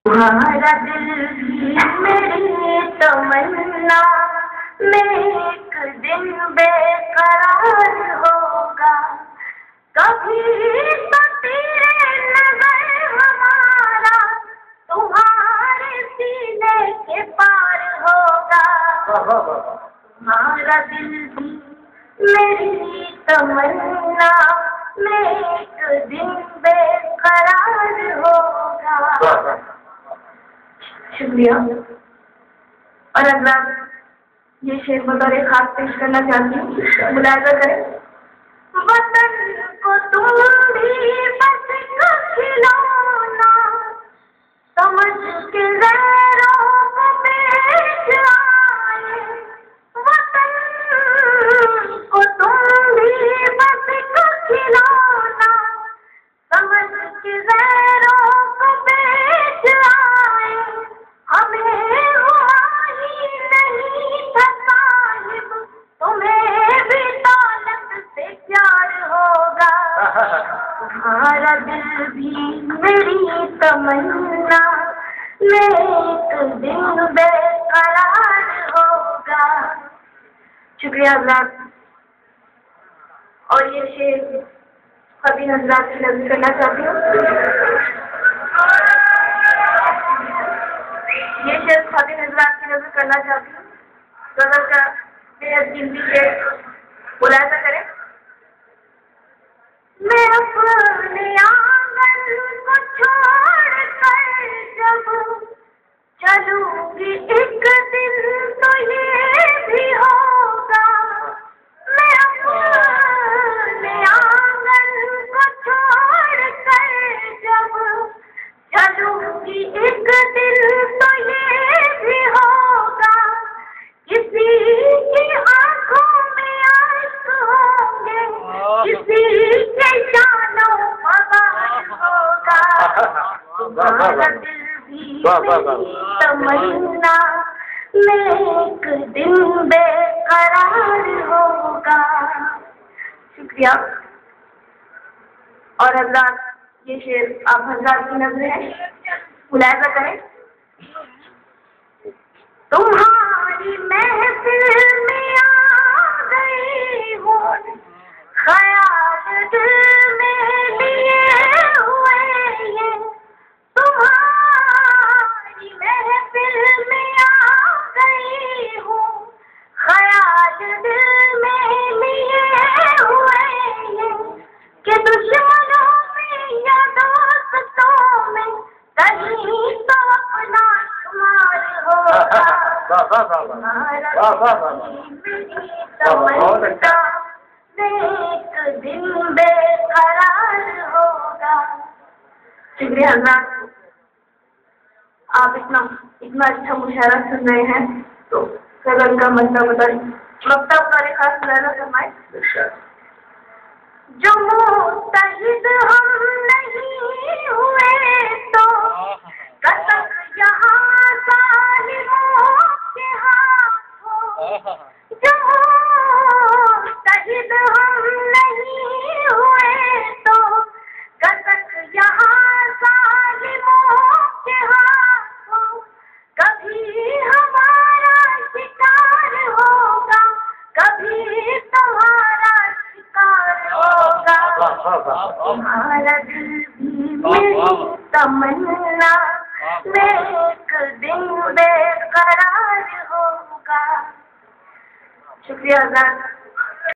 तुम्हारा दिल भी मेरी तमन्ना में एक दिन बेकरार होगा। कभी तो तेरे नजर हमारा तुम्हारे सीने के पार होगा। तुम्हारा दिल भी मेरी तमन्ना में एक दिन बेकरार होगा। शुक्रिया। और अगर ये शेर बतौर एक खास पेश करना चाहती हूँ, मुलायजा करें। वतन को तुम भी बस खिलौना समझ के ज़हरों को पेश आए। वतन को तुम भी बस खिलौना समझ के ज़हरों को पेश आए। हमें हुआ ही नहीं था साहिब, तुम्हें भी दौलत से प्यार होगा। तुम्हारा दिल भी मेरी तमन्ना में एक दिन बेकरार होगा। शुक्रिया हज़रात। और ये शेर कभी हज़रात की नज़र करना चाहती हूँ। ये शेर खादी हज़रात की नज़र करना चाहती हूँ। गज़ल का बेहद कीमती शेर, मुलायजा करें। मैं अपने आंगन को छोड़ कर जब चलूंगी एक दिन तो ये भी होगा। मैं अपने आंगन को छोड़ कर जब चलूंगी एक दिन तो ये भी होगा। किसी की आंखों में आंसू होंगे, किसी के शानों मवार होगा। तुम्हारा दिल भी मेरी तमन्ना में एक दिन बेकरार होगा। शुक्रिया। और हज़रात ये शेर आप हज़रात की नजरें हैं, मुलायजा करें। तुम्हारी महफिल में आ गई हूँ, ख्याल दिल में लिए हुए ये। तुम्हारी महफिल में आ गई हूँ, ख्याल दिल में लिए हुए ये। कि दुश्मनों में या दोस्तों में कहीं तो अपना शुमार होगा। मेरी तमन्ना एक दिन बेकरार होगा। शुक्रिया हज़रात। आप इतना अच्छा मुशायरा सुन रहे हैं तो गज़ल का मतलब बताइए। मकतब का एक खास मुलायजा फरमाएं। जो मुत्तहिद हम नहीं हुए तो कसक यहाँ ज़ालिमों के हाथों। जो मुत्तहिद हम नहीं हुए तो कसक यहाँ ज़ालिमों के हाथों। कभी हमारा शिकार होगा, कभी तुम्हारा शिकार होगा। तुम्हारा दिल भी मेरी तमन्ना में एक दिन बेकरार होगा। शुक्रिया हज़रात।